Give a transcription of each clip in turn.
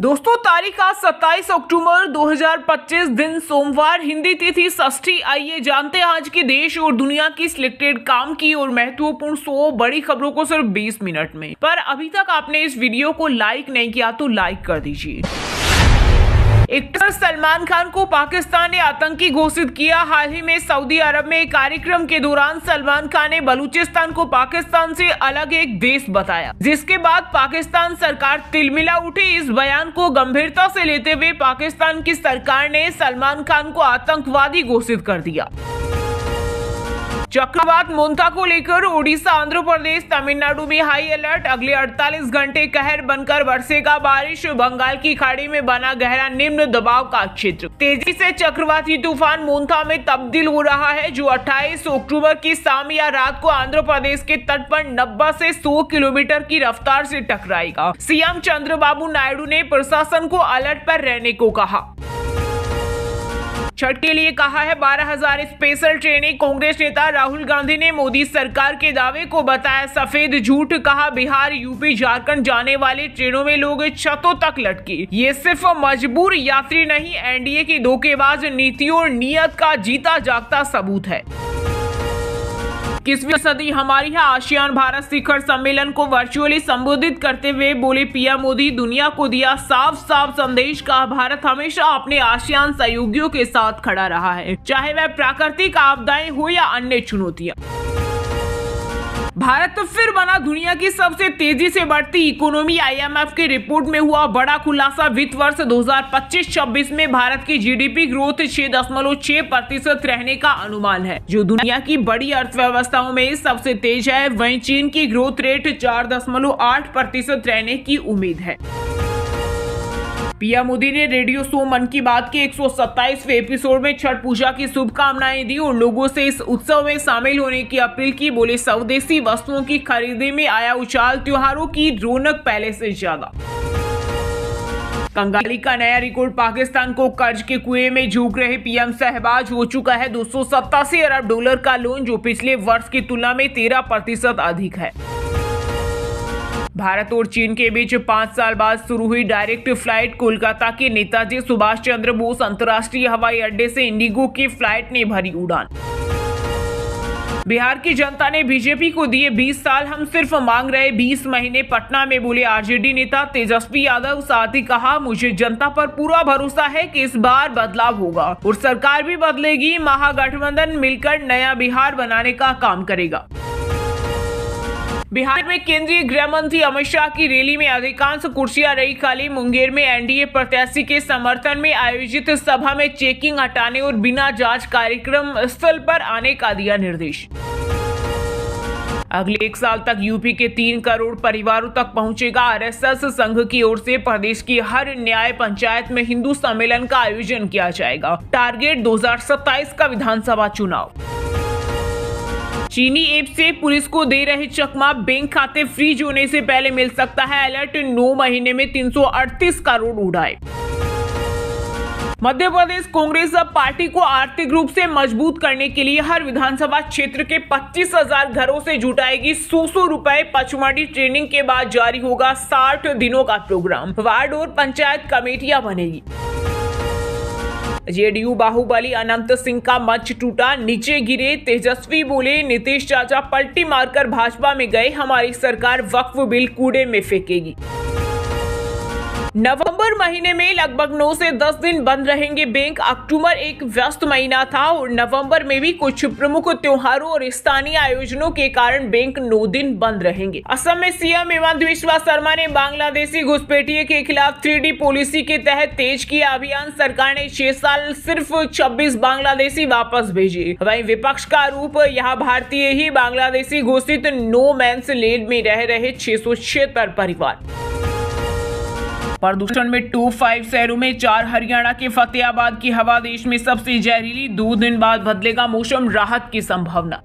दोस्तों, तारीख आज 27 अक्टूबर 2025 दिन सोमवार, हिंदी तिथि षष्ठी। आइए जानते हैं आज के देश और दुनिया की सिलेक्टेड काम की और महत्वपूर्ण 100 बड़ी खबरों को सिर्फ 20 मिनट में। पर अभी तक आपने इस वीडियो को लाइक नहीं किया तो लाइक कर दीजिए। एक्टर सलमान खान को पाकिस्तान ने आतंकी घोषित किया। हाल ही में सऊदी अरब में एक कार्यक्रम के दौरान सलमान खान ने बलूचिस्तान को पाकिस्तान से अलग एक देश बताया, जिसके बाद पाकिस्तान सरकार तिलमिला उठी। इस बयान को गंभीरता से लेते हुए पाकिस्तान की सरकार ने सलमान खान को आतंकवादी घोषित कर दिया। चक्रवात मोंथा को लेकर ओडिशा, आंध्र प्रदेश, तमिलनाडु में हाई अलर्ट। अगले 48 घंटे कहर बनकर बरसेगा बारिश। बंगाल की खाड़ी में बना गहरा निम्न दबाव का क्षेत्र तेजी से चक्रवाती तूफान मोंथा में तब्दील हो रहा है, जो 28 अक्टूबर की शाम या रात को आंध्र प्रदेश के तट पर 90 से 100 किलोमीटर की रफ्तार से टकराएगा। सीएम चंद्रबाबू नायडू ने प्रशासन को अलर्ट पर रहने को कहा। छठ के लिए कहा है 12,000 स्पेशल ट्रेनें। कांग्रेस नेता राहुल गांधी ने मोदी सरकार के दावे को बताया सफेद झूठ। कहा बिहार, यूपी, झारखंड जाने वाली ट्रेनों में लोग छतों तक लटके। ये सिर्फ मजबूर यात्री नहीं, एनडीए की धोखेबाज नीतियों और नियत का जीता जागता सबूत है। 21वीं सदी हमारी है। आसियान भारत शिखर सम्मेलन को वर्चुअली संबोधित करते हुए बोले पीएम मोदी, दुनिया को दिया साफ साफ संदेश का भारत हमेशा अपने आसियान सहयोगियों के साथ खड़ा रहा है, चाहे वह प्राकृतिक आपदाएं हो या अन्य चुनौतियां। भारत फिर बना दुनिया की सबसे तेजी से बढ़ती इकोनॉमी। आईएमएफ की रिपोर्ट में हुआ बड़ा खुलासा। वित्त वर्ष 2025-26 में भारत की जीडीपी ग्रोथ 6.6% रहने का अनुमान है, जो दुनिया की बड़ी अर्थव्यवस्थाओं में सबसे तेज है। वहीं चीन की ग्रोथ रेट 4.8% रहने की उम्मीद है। पीएम मोदी ने रेडियो शो मन की बात के 127वें एपिसोड में छठ पूजा की शुभकामनाएं दी और लोगों से इस उत्सव में शामिल होने की अपील की। बोले स्वदेशी वस्तुओं की खरीदी में आया उछाल, त्योहारों की रौनक पहले से ज्यादा। कंगाली का नया रिकॉर्ड। पाकिस्तान को कर्ज के कुएं में झोंक रहे पीएम शहबाज। हो चुका है $287 अरब का लोन, जो पिछले वर्ष की तुलना में 13% अधिक है। भारत और चीन के बीच 5 साल बाद शुरू हुई डायरेक्ट फ्लाइट। कोलकाता के नेताजी सुभाष चंद्र बोस अंतर्राष्ट्रीय हवाई अड्डे से इंडिगो की फ्लाइट ने भरी उड़ान। बिहार की जनता ने बीजेपी को दिए 20 साल, हम सिर्फ मांग रहे 20 महीने। पटना में बोले आरजेडी नेता तेजस्वी यादव। साथ ही कहा, मुझे जनता पर पूरा भरोसा है कि इस बार बदलाव होगा और सरकार भी बदलेगी। महागठबंधन मिलकर नया बिहार बनाने का काम करेगा। बिहार में केंद्रीय गृह मंत्री अमित शाह की रैली में अधिकांश कुर्सियां रही खाली। मुंगेर में एनडीए प्रत्याशी के समर्थन में आयोजित सभा में चेकिंग हटाने और बिना जांच कार्यक्रम स्थल पर आने का दिया निर्देश। अगले 1 साल तक यूपी के 3 करोड़ परिवारों तक पहुंचेगा आरएसएस। संघ की ओर से प्रदेश की हर न्याय पंचायत में हिंदू सम्मेलन का आयोजन किया जाएगा। टारगेट 2027 का विधानसभा चुनाव। चीनी ऐप से पुलिस को दे रहे चकमा। बैंक खाते फ्रीज होने से पहले मिल सकता है अलर्ट। 9 महीने में 338 करोड़ उड़ाए। मध्य प्रदेश कांग्रेस अब पार्टी को आर्थिक रूप से मजबूत करने के लिए हर विधानसभा क्षेत्र के 25,000 घरों से जुटाएगी 100 रुपए। पचमढ़ी ट्रेनिंग के बाद जारी होगा 60 दिनों का प्रोग्राम। वार्ड और पंचायत कमेटियां बनेगी। जेडीयू बाहुबली अनंत सिंह का मंच टूटा, नीचे गिरे। तेजस्वी बोले नीतीश चाचा पलटी मारकर भाजपा में गए, हमारी सरकार वक्फ बिल कूड़े में फेंकेगी। नवंबर महीने में लगभग 9 से 10 दिन बंद रहेंगे बैंक। अक्टूबर एक व्यस्त महीना था और नवंबर में भी कुछ प्रमुख त्योहारों और स्थानीय आयोजनों के कारण बैंक 9 दिन बंद रहेंगे। असम में सीएम हेमंत बिस्वा शर्मा ने बांग्लादेशी घुसपैठियों के खिलाफ 3D पॉलिसी के तहत तेज किया अभियान। सरकार ने 6 साल सिर्फ 26 बांग्लादेशी वापस भेजे। वहीं विपक्ष का आरोप, यहाँ भारतीय ही बांग्लादेशी घोषित नो मैंस लैंड में रह रहे 676 परिवार। प्रदूषण में टॉप 5 शहरों में 4 हरियाणा के फतेहाबाद की हवा देश में सबसे जहरीली। 2 दिन बाद बदलेगा मौसम, राहत की संभावना।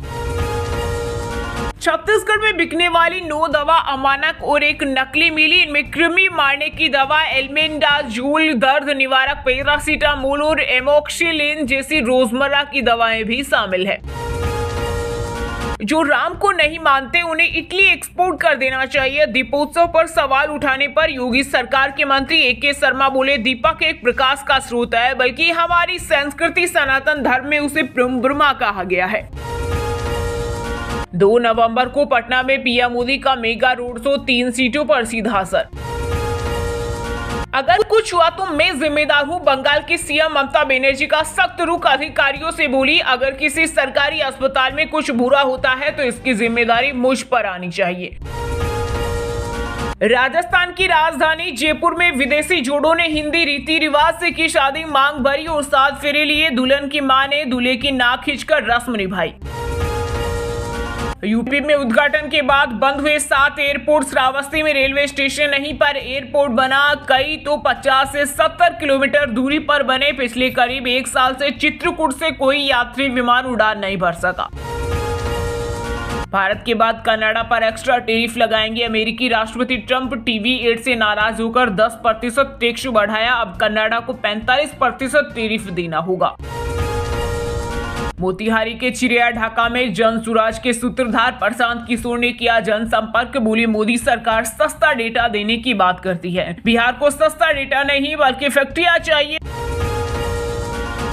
छत्तीसगढ़ में बिकने वाली 9 दवा अमानक और एक नकली मिली। इनमें कृमि मारने की दवा एल्बेंडाजोल, दर्द निवारक पैरासीटामोल और एमोक्सिलिन जैसी रोजमर्रा की दवाएं भी शामिल है। जो राम को नहीं मानते उन्हें इटली एक्सपोर्ट कर देना चाहिए। दीपोत्सव पर सवाल उठाने पर योगी सरकार के मंत्री AK शर्मा बोले, दीपक एक प्रकाश का स्रोत है, बल्कि हमारी संस्कृति सनातन धर्म में उसे ब्रह्मा कहा गया है। 2 नवंबर को पटना में पीएम मोदी का मेगा रोड शो, 3 सीटों पर सीधा असर। अगर कुछ हुआ तो मैं जिम्मेदार हूं, बंगाल की सीएम ममता बनर्जी का सख्त रुख अधिकारियों से बोली। अगर किसी सरकारी अस्पताल में कुछ बुरा होता है तो इसकी जिम्मेदारी मुझ पर आनी चाहिए। राजस्थान की राजधानी जयपुर में विदेशी जोड़ों ने हिंदी रीति रिवाज से की शादी, मांग भरी और 7 फेरे लिए। दुल्हन की मां ने दूल्हे की नाक खींचकर रस्म निभाई। यूपी में उद्घाटन के बाद बंद हुए 7 एयरपोर्ट, श्रावस्ती में रेलवे स्टेशन नहीं पर एयरपोर्ट बना, कई तो 50 से 70 किलोमीटर दूरी पर बने। पिछले करीब 1 साल से चित्रकूट से कोई यात्री विमान उड़ान नहीं भर सका। भारत के बाद कनाडा पर एक्स्ट्रा टैरिफ लगाएंगे अमेरिकी राष्ट्रपति ट्रंप। टीवी एड से नाराज होकर 10% टैक्स बढ़ाया, अब कनाडा को 45% टैरिफ देना होगा। मोतिहारी के चिड़िया ढाका में जन सुराज के सूत्रधार प्रशांत किशोर ने किया जनसंपर्क, बोले मोदी सरकार सस्ता डेटा देने की बात करती है, बिहार को सस्ता डेटा नहीं बल्कि फैक्ट्रियां चाहिए।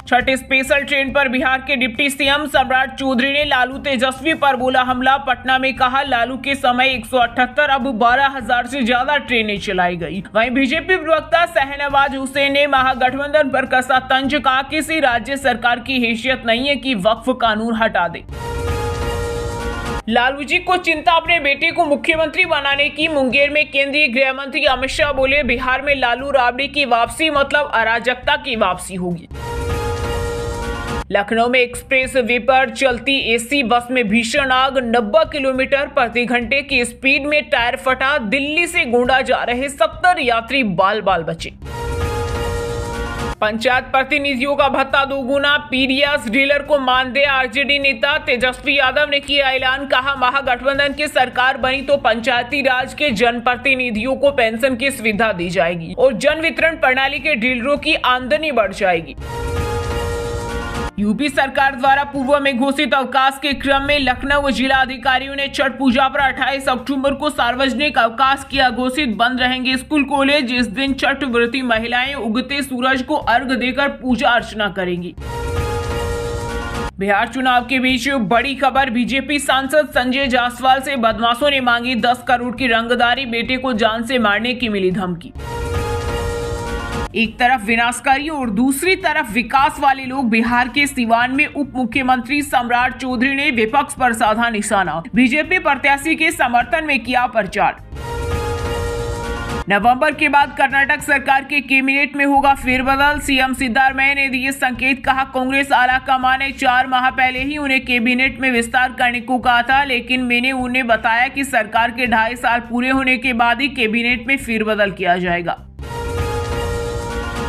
छठी स्पेशल ट्रेन पर बिहार के डिप्टी सीएम सम्राट चौधरी ने लालू तेजस्वी पर बोला हमला। पटना में कहा लालू के समय 178 अब 12,000 से ज्यादा ट्रेनें चलाई गई। वहीं बीजेपी प्रवक्ता शहनवाज हुसैन ने महागठबंधन पर कसा तंज, कहा किसी राज्य सरकार की हैसियत नहीं है कि वक्फ कानून हटा दे। लालू जी को चिंता अपने बेटे को मुख्यमंत्री बनाने की। मुंगेर में केंद्रीय गृह मंत्री अमित शाह बोले बिहार में लालू राबड़ी की वापसी मतलब अराजकता की वापसी होगी। लखनऊ में एक्सप्रेस वे पर चलती AC बस में भीषण आग, 90 किलोमीटर प्रति घंटे की स्पीड में टायर फटा। दिल्ली से गोंडा जा रहे 70 यात्री बाल बाल बचे। पंचायत प्रतिनिधियों का भत्ता दोगुना, पीडीएस डीलर को मानदेय। आरजेडी नेता तेजस्वी यादव ने किया ऐलान, कहा महागठबंधन की सरकार बनी तो पंचायती राज के जनप्रतिनिधियों को पेंशन की सुविधा दी जाएगी और जन वितरण प्रणाली के डीलरों की आमदनी बढ़ जाएगी। यूपी सरकार द्वारा पूर्व में घोषित अवकाश के क्रम में लखनऊ जिला अधिकारियों ने छठ पूजा पर 28 अक्टूबर को सार्वजनिक अवकाश किया घोषित। बंद रहेंगे स्कूल कॉलेज। इस दिन छठ व्रती महिलाएं उगते सूरज को अर्घ्य देकर पूजा अर्चना करेंगी। बिहार चुनाव के बीच बड़ी खबर, बीजेपी सांसद संजय जायसवाल से बदमाशों ने मांगी 10 करोड़ की रंगदारी, बेटे को जान से मारने की मिली धमकी। एक तरफ विनाशकारी और दूसरी तरफ विकास वाले लोग। बिहार के सिवान में उप मुख्यमंत्री सम्राट चौधरी ने विपक्ष पर साधा निशाना, बीजेपी प्रत्याशी के समर्थन में किया प्रचार। नवंबर के बाद कर्नाटक सरकार के कैबिनेट में होगा फेरबदल, सीएम सिद्धारमैया ने दिए संकेत, कहा कांग्रेस आलाकमान ने 4 माह पहले ही उन्हें कैबिनेट में विस्तार करने को कहा था, लेकिन मैंने उन्हें बताया कि सरकार के 2.5 साल पूरे होने के बाद ही कैबिनेट में फेरबदल किया जाएगा।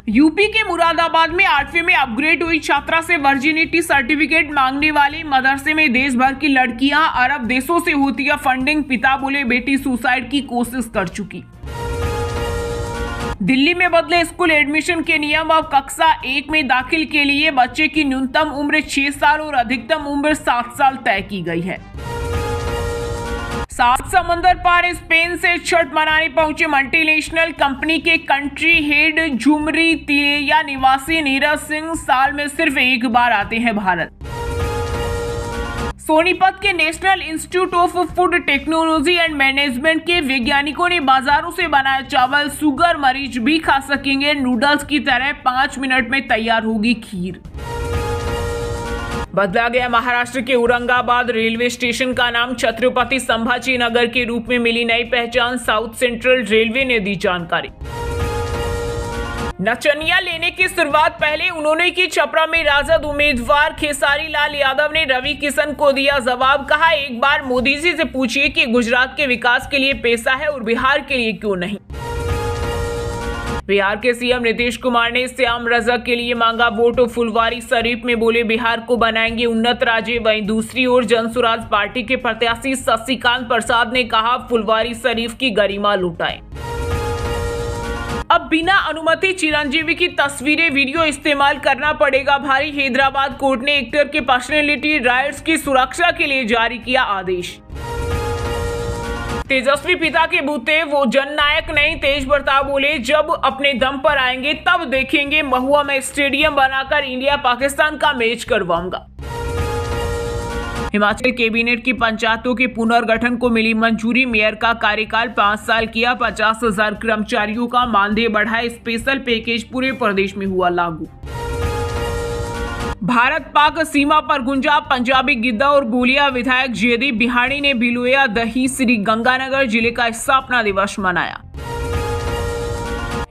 यूपी के मुरादाबाद में 8वीं में अपग्रेड हुई छात्रा से वर्जिनिटी सर्टिफिकेट मांगने वाले मदरसे में देश भर की लड़कियां, अरब देशों से होती है फंडिंग। पिता बोले बेटी सुसाइड की कोशिश कर चुकी। दिल्ली में बदले स्कूल एडमिशन के नियम, अब कक्षा 1 में दाखिल के लिए बच्चे की न्यूनतम उम्र 6 साल और अधिकतम उम्र 7 साल तय की गई है। 7 समंदर पार स्पेन से छठ मनाने पहुंचे मल्टीनेशनल कंपनी के कंट्री हेड झुमरी तिलैया निवासी नीरज सिंह साल में सिर्फ एक बार आते हैं भारत। सोनीपत के national institute of food technology and management के वैज्ञानिकों ने बाजारों से बनाया चावल, शुगर मरीज भी खा सकेंगे। नूडल्स की तरह 5 मिनट में तैयार होगी खीर। बदला गया महाराष्ट्र के औरंगाबाद रेलवे स्टेशन का नाम, छत्रपति संभाजी नगर के रूप में मिली नई पहचान, साउथ सेंट्रल रेलवे ने दी जानकारी। नचनिया लेने की शुरुआत पहले उन्होंने की छपरा में राजद उम्मीदवार खेसारी लाल यादव ने रवि किशन को दिया जवाब, कहा एक बार मोदी जी से पूछिए कि गुजरात के विकास के लिए पैसा है और बिहार के लिए क्यों नहीं। बिहार के सीएम नीतीश कुमार ने श्याम रजक के लिए मांगा वोट, फुलवारी शरीफ में बोले बिहार को बनाएंगे उन्नत राज्य। वहीं दूसरी ओर जनसुराज पार्टी के प्रत्याशी शशिकांत प्रसाद ने कहा फुलवारी शरीफ की गरिमा लुटाएं। अब बिना अनुमति चिरंजीवी की तस्वीरें वीडियो इस्तेमाल करना पड़ेगा भारी। हैदराबाद कोर्ट ने एक्टर के पर्सनैलिटी राइट्स की सुरक्षा के लिए जारी किया आदेश। तेजस्वी पिता के बूते वो जननायक नहीं, तेज बर्ताव बोले, जब अपने दम पर आएंगे तब देखेंगे। महुआ में स्टेडियम बनाकर इंडिया पाकिस्तान का मैच करवाऊंगा। हिमाचल कैबिनेट की पंचायतों के पुनर्गठन को मिली मंजूरी। मेयर का कार्यकाल 5 साल किया। 50,000 कर्मचारियों का मानदेय बढ़ाए। स्पेशल पैकेज पूरे प्रदेश में हुआ लागू। भारत पाक सीमा पर गुंजा पंजाबी गिद्दा और गोलिया। विधायक जयदीप बिहाणी ने भिलोया दही श्री गंगानगर जिले का स्थापना दिवस मनाया।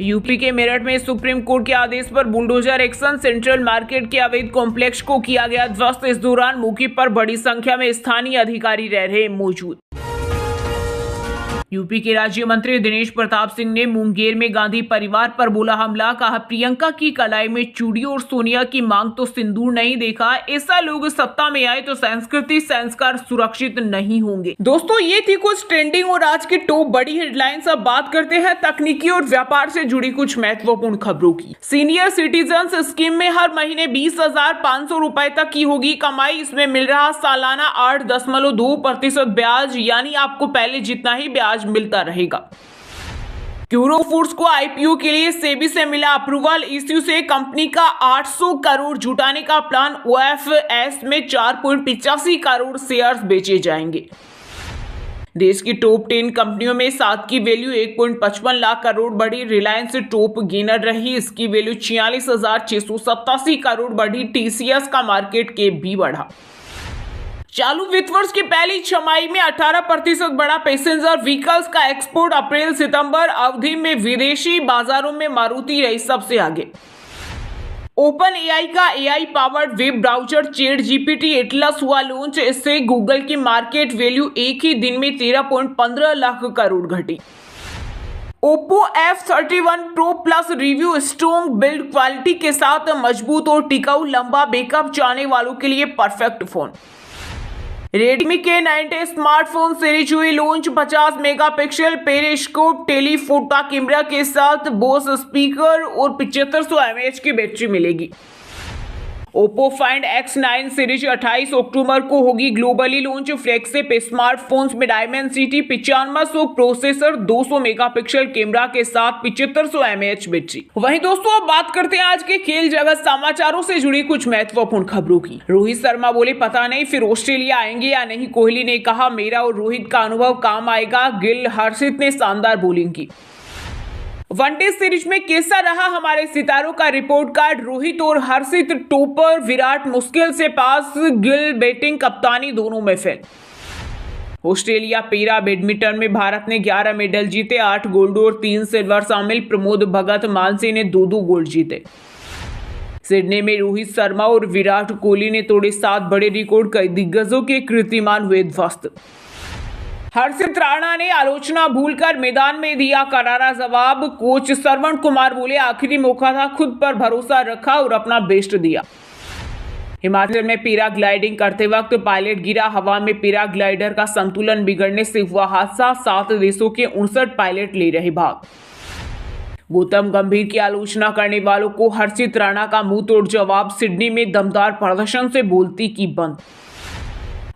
यूपी के मेरठ में सुप्रीम कोर्ट के आदेश पर बुलडोजर एक्शन। सेंट्रल मार्केट के अवैध कॉम्प्लेक्स को किया गया ध्वस्त। इस दौरान मौके पर बड़ी संख्या में स्थानीय अधिकारी रह रहे मौजूद। यूपी के राज्य मंत्री दिनेश प्रताप सिंह ने मुंगेर में गांधी परिवार पर बोला हमला। कहा प्रियंका की कलाई में चूड़ी और सोनिया की मांग तो सिंदूर नहीं देखा। ऐसा लोग सत्ता में आए तो संस्कृति संस्कार सुरक्षित नहीं होंगे। दोस्तों ये थी कुछ ट्रेंडिंग और आज की टॉप बड़ी हेडलाइंस। अब बात करते हैं तकनीकी और व्यापार से जुड़ी कुछ महत्वपूर्ण खबरों की। सीनियर सिटीजन स्कीम में हर महीने 20,500 रुपए तक की होगी कमाई। इसमें मिल रहा सालाना 8.2% ब्याज, यानी आपको पहले जितना ही ब्याज मिलता रहेगा। क्यूरो फूड्स को आईपीओ के लिए सेबी से मिला अप्रूवल। इश्यू से कंपनी का 800 करोड़ जुटाने का प्लान। ओएफएस में 4.85 करोड़ शेयर्स बेचे जाएंगे। देश की टॉप 10 कंपनियों में 7 की वैल्यू 1.55 लाख करोड़ बढ़ी। रिलायंस टॉप गेनर रही, इसकी वैल्यू 46,687 करोड़ बढ़ी। टीसीएस का मार्केट कैप भी बढ़ा। चालू वित्त वर्ष की पहली छमाही में 18% बढ़ा पैसेंजर व्हीकल्स का एक्सपोर्ट। अप्रैल सितंबर अवधि में विदेशी बाजारों में मारुति रही सबसे आगे। ओपन एआई का AI powered web browser chat GPT Atlas हुआ लॉन्च। इससे गूगल की मार्केट वैल्यू एक ही दिन में 13.15 लाख करोड़ घटी। Oppo F31 Pro Plus review strong build quality के साथ मजबूत और टिकाऊ लंबा बैकअप चाहने वालों के लिए परफेक्ट फोन। रेडमी के 90 स्मार्टफोन सीरीज हुई launch. 50 megapixel periscope telephoto camera के साथ बोस स्पीकर और 7500 mAh की बैटरी मिलेगी। Oppo Find X9 सीरीज 28 अक्टूबर को होगी ग्लोबली लॉन्च। फ्लैगशिप स्मार्टफोन्स में डायमेंसिटी 9500 प्रोसेसर, 200 मेगापिक्सल कैमरा के साथ 7500 mAh बैटरी। वहीं दोस्तों अब बात करते हैं आज के खेल जगत समाचारों से जुड़ी कुछ महत्वपूर्ण खबरों की। रोहित शर्मा बोले पता नहीं फिर ऑस्ट्रेलिया आएंगे या नहीं। कोहली ने कहा मेरा और रोहित का अनुभव काम आएगा। गिल हर्षित ने शानदार बॉलिंग की। वनडे सीरीज में कैसा रहा हमारे सितारों का रिपोर्ट कार्ड। रोहित और हर्षित टॉपर, विराट मुश्किल से पास, गिल बैटिंग कप्तानी दोनों में फेल। ऑस्ट्रेलिया पैरा बैडमिंटन में भारत ने 11 मेडल जीते। 8 गोल्ड और 3 सिल्वर शामिल। प्रमोद भगत, मानसी ने 2-2 गोल्ड जीते। सिडनी में रोहित शर्मा और विराट कोहली ने तोड़े 7 बड़े रिकॉर्ड। कई दिग्गजों के कीर्तिमान हुए ध्वस्त। हर्षित राणा ने आलोचना भूलकर मैदान में दिया करारा जवाब। कोच श्रवण कुमार बोले आखिरी मौका था, खुद पर भरोसा रखा और अपना बेस्ट दिया। हिमाचल में पैराग्लाइडिंग करते वक्त पायलट गिरा। हवा में पैराग्लाइडर का संतुलन बिगड़ने से हुआ हादसा। 7 देशों के 59 पायलट ले रहे भाग। गौतम गंभीर की आलोचना करने वालों को हर्षित राणा का मुंह तोड़ जवाब। सिडनी में दमदार प्रदर्शन से बोलती की बंद।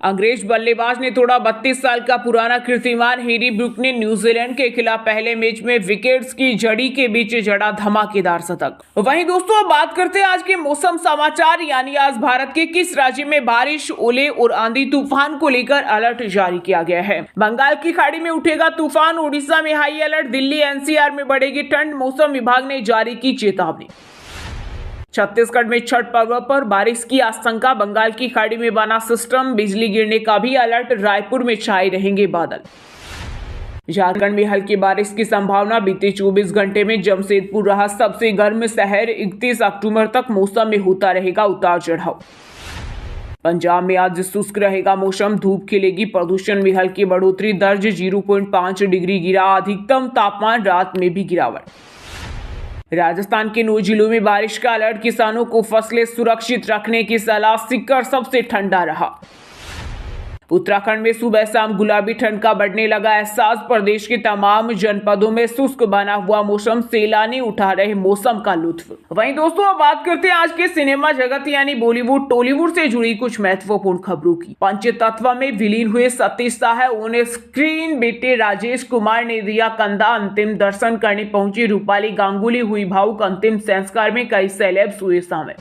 अंग्रेज बल्लेबाज ने तोड़ा 32 साल का पुराना कीर्तिमान। हैरी ब्रूक ने न्यूजीलैंड के खिलाफ पहले मैच में विकेट्स की झड़ी के बीच जड़ा धमाकेदार शतक। वहीं दोस्तों अब बात करते हैं आज के मौसम समाचार, यानी आज भारत के किस राज्य में बारिश, ओले और आंधी तूफान को लेकर अलर्ट जारी किया गया है। बंगाल की खाड़ी में उठेगा तूफान। उड़ीसा में हाई अलर्ट। दिल्ली एनसीआर में बढ़ेगी ठंड। मौसम विभाग ने जारी की चेतावनी। छत्तीसगढ़ में छठ पर्व पर बारिश की आशंका। बंगाल की खाड़ी में बना सिस्टम, बिजली गिरने का भी अलर्ट। रायपुर में छाए रहेंगे बादल। झारखंड में हल्की बारिश की संभावना। बीते 24 घंटे में जमशेदपुर रहा सबसे गर्म शहर। 31 अक्टूबर तक मौसम में होता रहेगा उतार चढ़ाव। पंजाब में आज शुष्क रहेगा मौसम। धूप खिलेगी। प्रदूषण में हल्की बढ़ोतरी दर्ज। 0.5 डिग्री गिरा अधिकतम तापमान। रात में भी गिरावट। राजस्थान के 9 जिलों में बारिश का अलर्ट। किसानों को फसलें सुरक्षित रखने की सलाह। सीकर सबसे ठंडा रहा। उत्तराखंड में सुबह शाम गुलाबी ठंड का बढ़ने लगा एहसास। प्रदेश के तमाम जनपदों में शुष्क बना हुआ मौसम, सैलानी उठा रहे मौसम का लुत्फ। वहीं दोस्तों अब बात करते हैं आज के सिनेमा जगत यानी बॉलीवुड टॉलीवुड से जुड़ी कुछ महत्वपूर्ण खबरों की। पंचतत्व में विलीन हुए सतीश शाह ऑन स्क्रीन बेटे राजेश कुमार ने दिया कंधा। अंतिम दर्शन करने पहुंची रूपाली गांगुली हुई भावुक। अंतिम संस्कार में कई सेलेब्स हुए शामिल।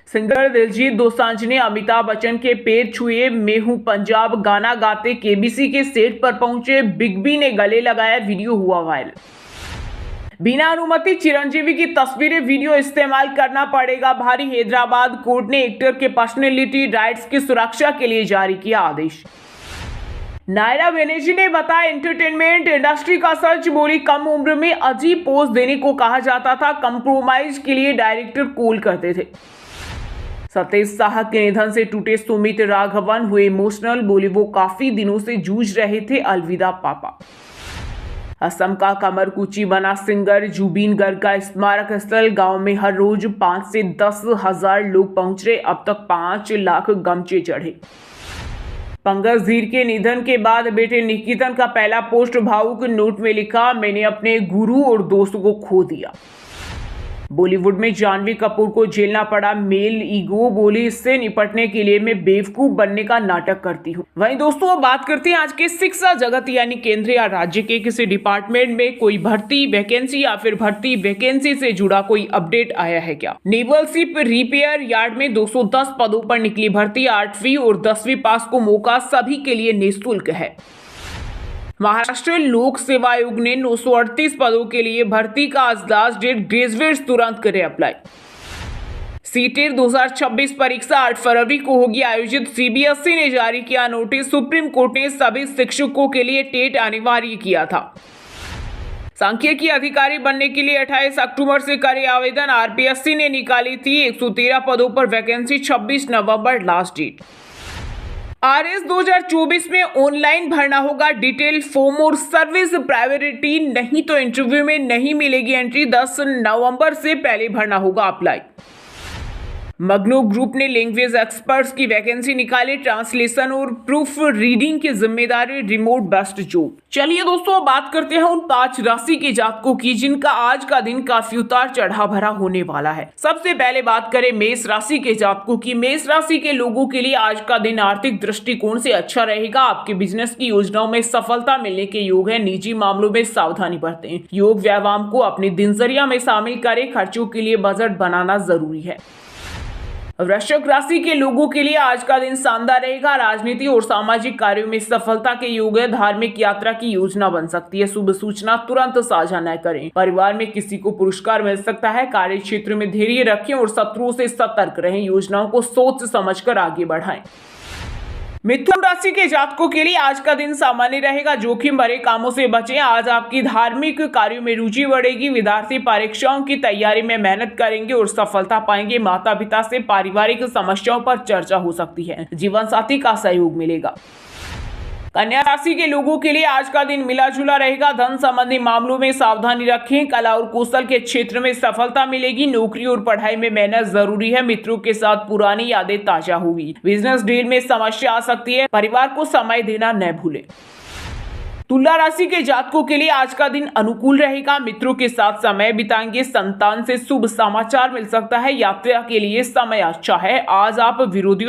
सिंगर दिलजीत दोसांझ ने अमिताभ बच्चन के पैर छुए। मैं हूं पंजाब गाना गाते केबीसी के सेट पर पहुंचे बिग बी ने गले लगाया, वीडियो हुआ वायरल। बिना अनुमति चिरंजीवी की तस्वीरें वीडियो इस्तेमाल करना पड़ेगा भारी। हैदराबाद कोर्ट ने एक्टर के पर्सनैलिटी राइट्स की सुरक्षा के लिए जारी किया आदेश। नायरा बेनेजी ने बताया एंटरटेनमेंट इंडस्ट्री का सच, बोली कम उम्र में अजीब पोज देने को कहा जाता था, कंप्रोमाइज के लिए डायरेक्टर कॉल करते थे। सतीश शाह के निधन से टूटे सुमित राघवन हुए इमोशनल, बोली वो काफी दिनों से जूझ रहे थे, अलविदा पापा। असम का कमरकुची बना सिंगर जुबीन गर्ग का स्मारक स्थल। गांव में हर रोज 5 से 10 हजार लोग पहुंच रहे, अब तक 5 लाख गमछे चढ़े। पंकज धीर के निधन के बाद बेटे निकितन का पहला पोस्ट भावुक नोट में लिखा, मैंने अपने गुरु और दोस्त को खो दिया। बॉलीवुड में जानवी कपूर को झेलना पड़ा मेल ईगो, बोली इससे निपटने के लिए मैं बेवकूफ बनने का नाटक करती हूँ। वहीं दोस्तों अब बात करते हैं आज के शिक्षा जगत यानी केंद्र या राज्य के किसी डिपार्टमेंट में कोई भर्ती वैकेंसी या फिर भर्ती वैकेंसी से जुड़ा कोई अपडेट आया है क्या। नेवल शिप रिपेयर यार्ड में 210 पदों पर निकली भर्ती। 8वीं और 10वीं पास को मौका, सभी के लिए निःशुल्क है। महाराष्ट्र लोक सेवा आयोग ने 938 पदों के लिए भर्ती का आज लास्ट डेट, ग्रेजुएट्स तुरंत करें अप्लाई। सीटेट 2026 परीक्षा 8 फरवरी को होगी आयोजित। सीबीएसई ने जारी किया नोटिस। सुप्रीम कोर्ट ने सभी शिक्षकों के लिए टेट अनिवार्य किया था। सांख्यिकी अधिकारी बनने के लिए 28 अक्टूबर से करे आवेदन। आरपीएससी ने निकाली थी 113 पदों पर वैकेंसी, 26 नवंबर लास्ट डेट। आरएस 2024 में ऑनलाइन भरना होगा डिटेल फॉर्म और सर्विस प्रायोरिटी, नहीं तो इंटरव्यू में नहीं मिलेगी एंट्री। 10 नवंबर से पहले भरना होगा अप्लाई। मग्नो ग्रुप ने लैंग्वेज एक्सपर्ट्स की वैकेंसी निकाली। ट्रांसलेशन और प्रूफ रीडिंग की जिम्मेदारी, रिमोट बेस्ट जॉब। चलिए दोस्तों बात करते हैं उन 5 राशि के जातकों की जिनका आज का दिन काफी उतार चढ़ाव भरा होने वाला है। सबसे पहले बात करें मेष राशि के जातकों की। मेष राशि के लोगों के लिए आज का दिन आर्थिक दृष्टिकोण से अच्छा रहेगा। आपके बिजनेस की योजनाओं में सफलता मिलने के योग है। निजी मामलों में सावधानी बरतें। योग व्यायाम को अपनी दिनचर्या में शामिल करें। खर्चों के लिए बजट बनाना जरूरी है। वृश्चिक राशि के लोगों के लिए आज का दिन शानदार रहेगा। राजनीति और सामाजिक कार्यों में सफलता के योग है। धार्मिक यात्रा की योजना बन सकती है। शुभ सूचना तुरंत साझा न करें। परिवार में किसी को पुरस्कार मिल सकता है। कार्य क्षेत्र में धैर्य रखें और शत्रुओं से सतर्क रहें। योजनाओं को सोच समझकर आगे बढ़ाएं। मिथुन राशि के जातकों के लिए आज का दिन सामान्य रहेगा। जोखिम भरे कामों से बचें। आज आपकी धार्मिक कार्यों में रुचि बढ़ेगी। विद्यार्थी परीक्षाओं की तैयारी में मेहनत करेंगे और सफलता पाएंगे। माता पिता से पारिवारिक समस्याओं पर चर्चा हो सकती है। जीवन साथी का सहयोग मिलेगा। कन्या राशि के लोगों के लिए आज का दिन मिला जुला रहेगा। धन संबंधी मामलों में सावधानी रखें। कला और कौशल के क्षेत्र में सफलता मिलेगी। नौकरी और पढ़ाई में मेहनत जरूरी है। मित्रों के साथ पुरानी यादें ताजा होगी। बिजनेस डील में समस्या आ सकती है। परिवार को समय देना न भूलें। तुला राशि के जातकों के लिए आज का दिन अनुकूल रहेगा। मित्रों के साथ समय बिताएंगे। संतान से शुभ समाचार मिल सकता है। यात्रा के लिए समय अच्छा है। आज आप विरोधियों